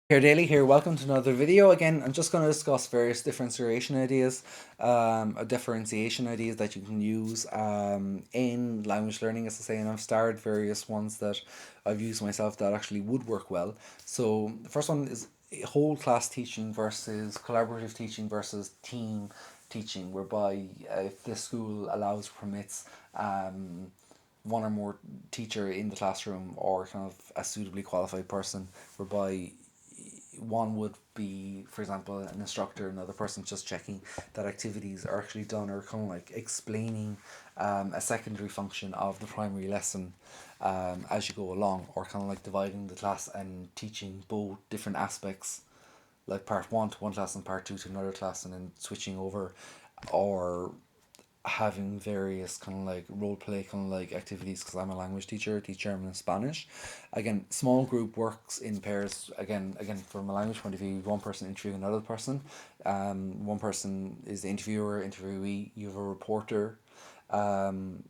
Here Daily here, welcome to another video. Again, I'm just going to discuss various differentiation ideas that you can use in language learning, as I say, and I've started various ones that I've used myself that actually would work well. So the first one is whole class teaching versus collaborative teaching versus team teaching, whereby if the school allows, permits one or more teacher in the classroom or kind of a suitably qualified person, whereby one would be, for example, an instructor, another person just checking that activities are actually done, or kind of like explaining a secondary function of the primary lesson as you go along, or kind of like dividing the class and teaching both different aspects, like part one to one class and part two to another class, and then switching over, or having various kind of like role play kind of like activities, because I'm a language teacher, I teach German and Spanish. Again, small group works in pairs. Again, from a language point of view, one person interviewing another person. One person is the interviewer, interviewee. You have a reporter, um,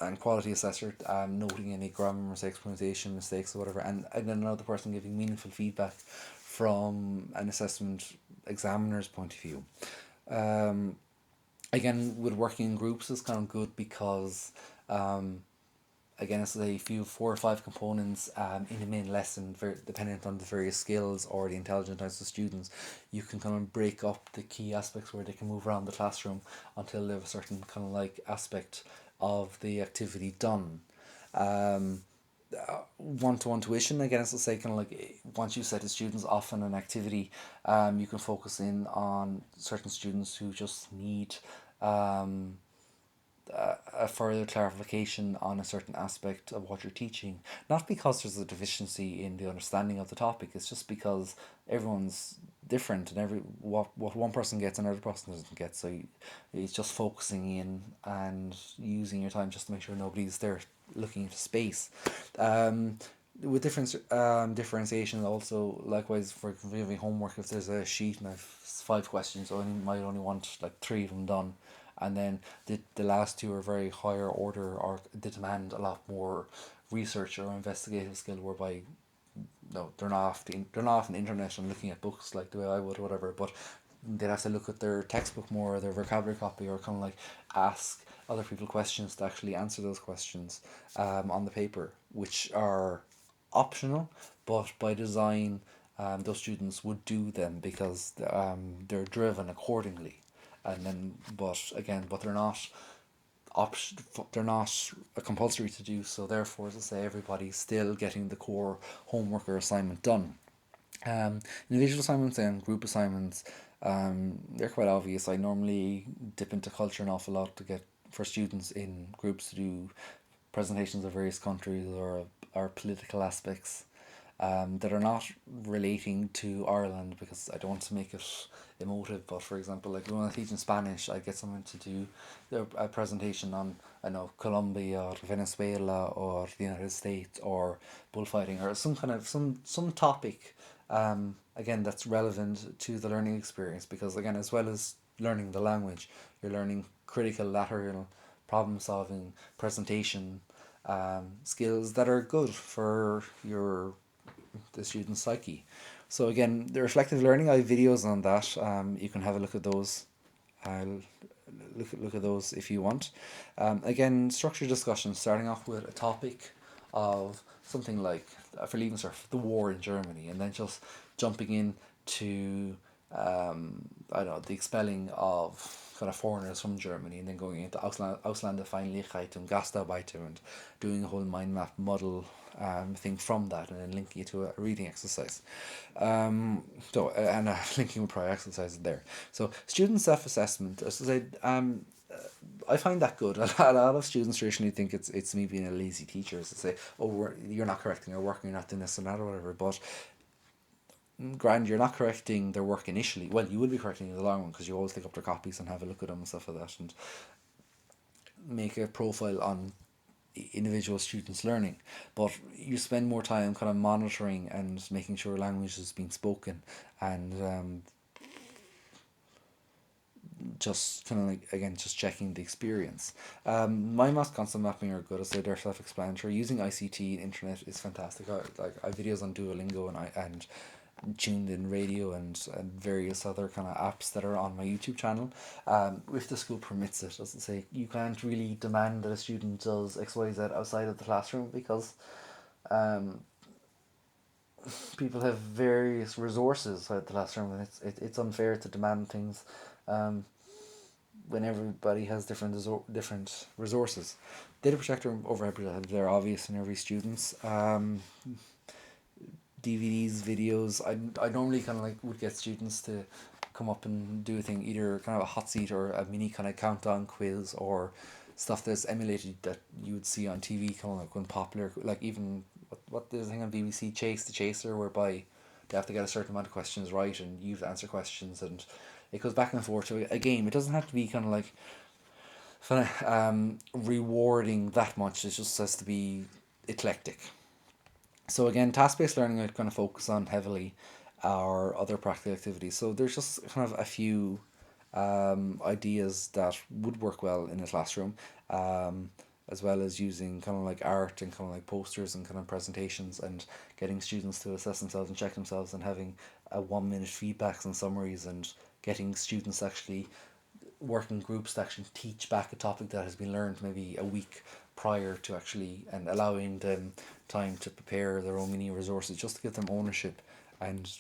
and quality assessor, noting any grammar mistakes, pronunciation mistakes, or whatever, and then another person giving meaningful feedback from an assessment examiner's point of view. Um, Again, with working in groups is kind of good because um, again, it's like if you have four or five components in a main lesson, dependent on the various skills or the intelligent types of students, you can kind of break up the key aspects where they can move around the classroom until they have a certain kind of like aspect of the activity done. Um, One-to-one tuition, again, as I say, kind of like once you set the students off on an activity, you can focus in on certain students who just need um, a further clarification on a certain aspect of what you're teaching. Not because there's a deficiency in the understanding of the topic, it's just because everyone's different, and what one person gets another person doesn't get. So it's just focusing in and using your time just to make sure nobody's there looking into space. Um, with differentiation, also likewise for giving homework, if there's a sheet and I've five questions, I might only want like three of them done, and then the last two are very higher order, or they demand a lot more research or investigative skill, whereby no, they're not off the internet and looking at books like the way I would or whatever, but they'd have to look at their textbook more, or their vocabulary copy, or kind of like ask other people questions to actually answer those questions on the paper, which are optional, but by design, those students would do them because they're driven accordingly. And then, but they're not option. They're not a compulsory to do so. Therefore, as I say, everybody's still getting the core homework or assignment done. Individual assignments and group assignments, they're quite obvious. I normally dip into culture an awful lot to get for students in groups to do presentations of various countries, or political aspects that are not relating to Ireland, because I don't want to make it emotive. But for example, like when I teach in Spanish, I get someone to do a presentation on, I know, Colombia or Venezuela or the United States or bullfighting, or some kind of some topic. Again, that's relevant to the learning experience, because again, as well as learning the language, you're learning critical lateral problem solving, presentation skills that are good for the student's psyche. So again, the reflective learning, I have videos on that. You can have a look at those. I'll look at those if you want. Again, structured discussion, starting off with a topic of something like, for Lebensdorf, the war in Germany, and then just jumping in to I don't know, the expelling of kind of foreigners from Germany, and then going into Ausländerfeindlichkeit and Gastarbeiter, and doing a whole mind map model thing from that, and then linking it to a reading exercise. And linking with prior exercises there. So student self assessment, as I said, I find that good. A lot of students traditionally think it's me being a lazy teacher, to say, oh, you're not correcting your work, you're not doing this and that or whatever. But grand, you're not correcting their work initially. Well, you will be correcting in the long run, because you always pick up their copies and have a look at them and stuff like that, and make a profile on individual students' learning. But you spend more time kind of monitoring and making sure language is being spoken, and just kind of like, again, just checking the experience. My maths concept mapping are good. I say they're self-explanatory. Using ICT and internet is fantastic. I have videos on Duolingo and tuned in radio and various other kind of apps that are on my YouTube channel. If the school permits it, as I say, you can't really demand that a student does XYZ outside of the classroom because um, people have various resources outside the classroom, and it's unfair to demand things um, when everybody has different resources. Data protector overhead projector, they're obvious in every student's. DVDs, videos. I normally kind of like would get students to come up and do a thing, either kind of a hot seat or a mini kind of countdown quiz or stuff that's emulated that you would see on TV, kind of like when popular, like even what there's a thing on BBC, Chase the Chaser, whereby they have to get a certain amount of questions right and you have to answer questions, and it goes back and forth to a game. It doesn't have to be kind of like rewarding that much. It just has to be eclectic. So again, task-based learning I'm going to focus on heavily are other practical activities. So there's just kind of a few ideas that would work well in a classroom, as well as using kind of like art and kind of like posters and kind of presentations and getting students to assess themselves and check themselves and having a 1 minute feedbacks and summaries and getting students actually working groups to actually teach back a topic that has been learned maybe a week prior to actually, and allowing them time to prepare their own mini resources just to give them ownership. And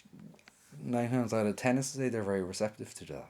9 times out of 10 is to say they're very receptive to that.